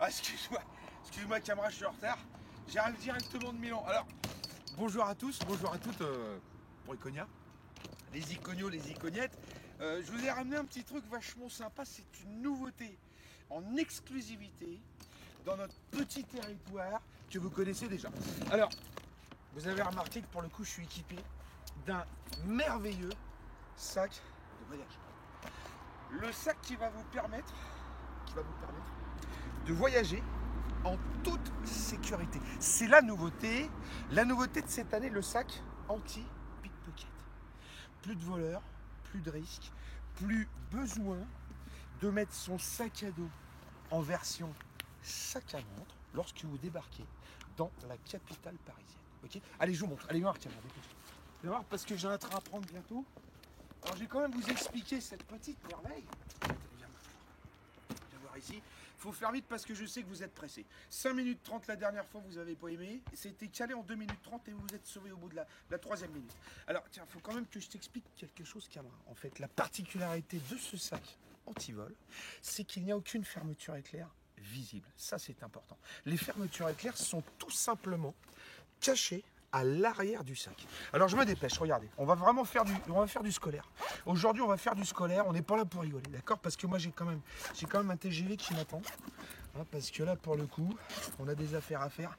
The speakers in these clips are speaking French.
Ah, excuse-moi camarade, je suis en retard. J'arrive directement de Milan. Alors, bonjour à tous, bonjour à toutes pour Iconia, les iconios, les icognettes. Je vous ai ramené un petit truc vachement sympa, c'est une nouveauté en exclusivité dans notre petit territoire que vous connaissez déjà. Alors, vous avez remarqué que pour le coup, je suis équipé d'un merveilleux sac de voyage. Le sac qui va vous permettre de voyager en toute sécurité. C'est la nouveauté. La nouveauté de cette année, le sac anti-pickpocket. Plus de voleurs, plus de risques, plus besoin de mettre son sac à dos en version sac à montre lorsque vous débarquez dans la capitale parisienne. Okay, allez, je vous montre. Allez voir, tiens, allez voir parce que j'ai un train à prendre bientôt. Alors, je vais quand même vous expliquer cette petite merveille. Viens voir ici. Il faut faire vite parce que je sais que vous êtes pressés. 5 minutes 30 la dernière fois, vous n'avez pas aimé. C'était calé en 2 minutes 30 et vous vous êtes sauvé au bout de la 3e minute. Alors, tiens, il faut quand même que je t'explique quelque chose, Cameron. En fait, la particularité de ce sac anti-vol, c'est qu'il n'y a aucune fermeture éclair visible. Ça, c'est important. Les fermetures éclair sont tout simplement cachées à l'arrière du sac. Alors je me dépêche, regardez, on va vraiment faire du scolaire. Aujourd'hui, on va faire du scolaire, on n'est pas là pour rigoler, d'accord? Parce que moi, j'ai quand même un TGV qui m'attend. Hein, parce que là, pour le coup, on a des affaires à faire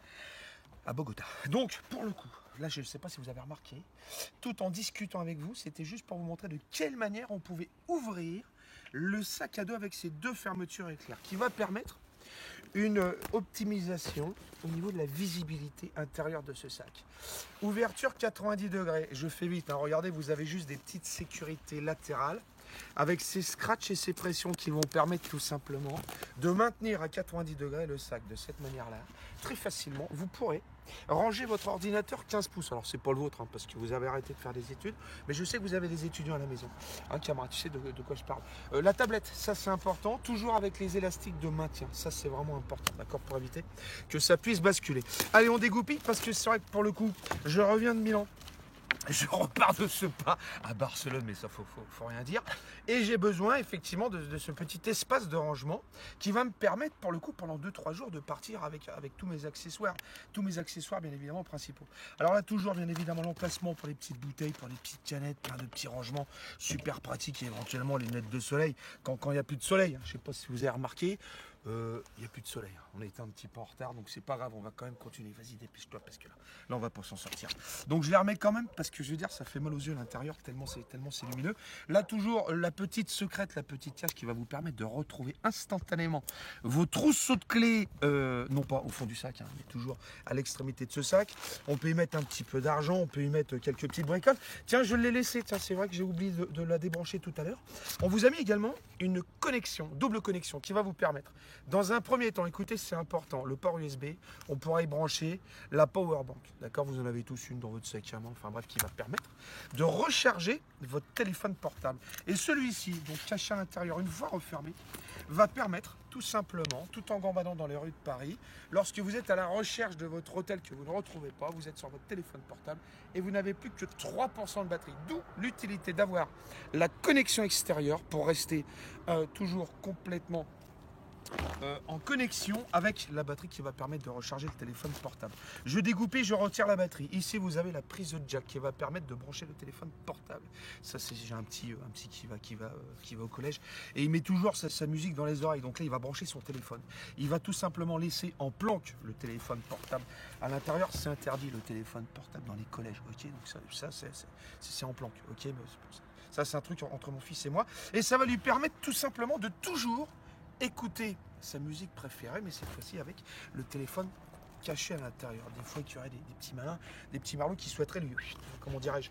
à Bogota. Donc, pour le coup, là, je ne sais pas si vous avez remarqué, tout en discutant avec vous, c'était juste pour vous montrer de quelle manière on pouvait ouvrir le sac à dos avec ces deux fermetures éclair, qui va permettre une optimisation au niveau de la visibilité intérieure de ce sac. Ouverture 90 degrés, je fais vite, hein. Regardez, vous avez juste des petites sécurités latérales avec ces scratchs et ces pressions qui vont permettre tout simplement de maintenir à 90 degrés le sac de cette manière-là. Très facilement, vous pourrez ranger votre ordinateur 15 pouces. Alors, c'est pas le vôtre, hein, parce que vous avez arrêté de faire des études, mais je sais que vous avez des étudiants à la maison. Hein, camarade, tu sais de quoi je parle. La tablette, ça c'est important, toujours avec les élastiques de maintien. Ça, c'est vraiment important, d'accord, pour éviter que ça puisse basculer. Allez, on dégoupille, parce que c'est vrai que pour le coup, je reviens de Milan. Je repars de ce pas à Barcelone, mais ça, faut rien dire. Et j'ai besoin effectivement de ce petit espace de rangement qui va me permettre, pour le coup, pendant 2-3 jours, de partir avec tous mes accessoires. Tous mes accessoires, bien évidemment, principaux. Alors là, toujours, bien évidemment, l'emplacement pour les petites bouteilles, pour les petites canettes, plein de petits rangements super pratiques et éventuellement les lunettes de soleil quand il n'y a plus de soleil. Je ne sais pas si vous avez remarqué. Il n'y a plus de soleil, on a été un petit peu en retard, donc c'est pas grave, on va quand même continuer. Vas-y, dépêche-toi, parce que là on va pas s'en sortir. Donc je les remets quand même, parce que je veux dire, ça fait mal aux yeux à l'intérieur, tellement c'est lumineux. Là, toujours la petite secrète, la petite cache qui va vous permettre de retrouver instantanément vos trousseaux de clés, non pas au fond du sac, hein, mais toujours à l'extrémité de ce sac. On peut y mettre un petit peu d'argent, on peut y mettre quelques petites bricoles. Tiens, je l'ai laissé, tiens, c'est vrai que j'ai oublié de la débrancher tout à l'heure. On vous a mis également une connexion, double connexion, qui va vous permettre, dans un premier temps, écoutez, c'est important, le port USB, on pourra y brancher la power bank, d'accord? Vous en avez tous une dans votre sac à main, enfin bref, qui va permettre de recharger votre téléphone portable. Et celui-ci, donc caché à l'intérieur, une fois refermé, va permettre tout simplement, tout en gambadant dans les rues de Paris, lorsque vous êtes à la recherche de votre hôtel que vous ne retrouvez pas, vous êtes sur votre téléphone portable et vous n'avez plus que 3% de batterie. D'où l'utilité d'avoir la connexion extérieure pour rester toujours complètement en connexion avec la batterie qui va permettre de recharger le téléphone portable. Je découpe, je retire la batterie. Ici, vous avez la prise de jack qui va permettre de brancher le téléphone portable. Ça, c'est j'ai un petit qui va au collège et il met toujours sa musique dans les oreilles. Donc là, il va brancher son téléphone. Il va tout simplement laisser en planque le téléphone portable. À l'intérieur, c'est interdit le téléphone portable dans les collèges. Ok, donc ça c'est en planque. Ok, ça c'est un truc entre mon fils et moi. Et ça va lui permettre tout simplement de toujours écouter sa musique préférée, mais cette fois-ci avec le téléphone caché à l'intérieur. Des fois, il y aurait des petits malins, des petits marlots qui souhaiteraient lui, comment dirais-je,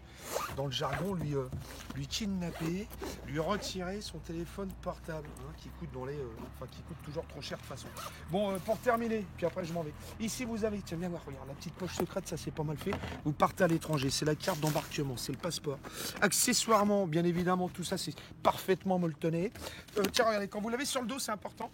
dans le jargon, lui kidnapper, lui retirer son téléphone portable, hein, qui coûte qui coûte toujours trop cher de toute façon. Bon, pour terminer, puis après je m'en vais. Ici, vous avez, tiens, viens voir, regarde, la petite poche secrète, ça c'est pas mal fait. Vous partez à l'étranger, c'est la carte d'embarquement, c'est le passeport. Accessoirement, bien évidemment, tout ça c'est parfaitement molletonné. Tiens, regardez, quand vous l'avez sur le dos, c'est important.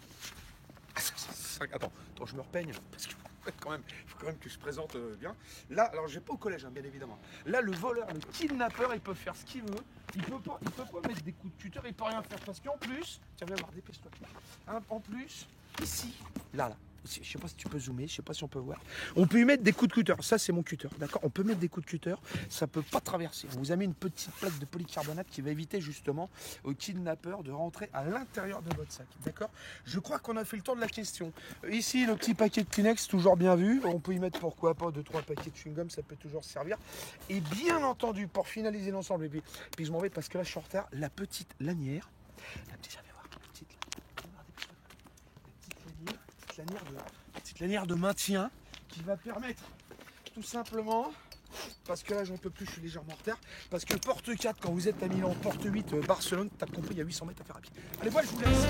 Attends, je me repeigne parce que quand même, il faut quand même que je présente bien. Là, alors je vais pas au collège, hein, bien évidemment. Là, le voleur, le kidnappeur, il peut faire ce qu'il veut. Il peut pas mettre des coups de cutter, il peut rien faire. Parce qu'en plus, tiens, viens voir, dépêche-toi. Hein, en plus, ici, là, ici, je sais pas si tu peux zoomer, je sais pas si on peut voir. On peut y mettre des coups de cutter. Ça, c'est mon cutter, d'accord? On peut mettre des coups de cutter, ça peut pas traverser. On vous a mis une petite plaque de polycarbonate qui va éviter justement au kidnappeur de rentrer à l'intérieur de votre sac, d'accord? Je crois qu'on a fait le tour de la question. Ici, le petit paquet de Kleenex, toujours bien vu. On peut y mettre pourquoi pas 2-3 paquets de chewing-gum, ça peut toujours servir. Et bien entendu, pour finaliser l'ensemble, et puis je m'en vais parce que là, je suis en retard, la petite lanière. La petite, j'avais voir, petite lanière de maintien qui va permettre tout simplement, parce que là j'en peux plus, je suis légèrement en retard, parce que porte 4 quand vous êtes à Milan, porte 8 Barcelone, t'as compris, il y a 800 mètres à faire à pied. Allez, moi je vous laisse.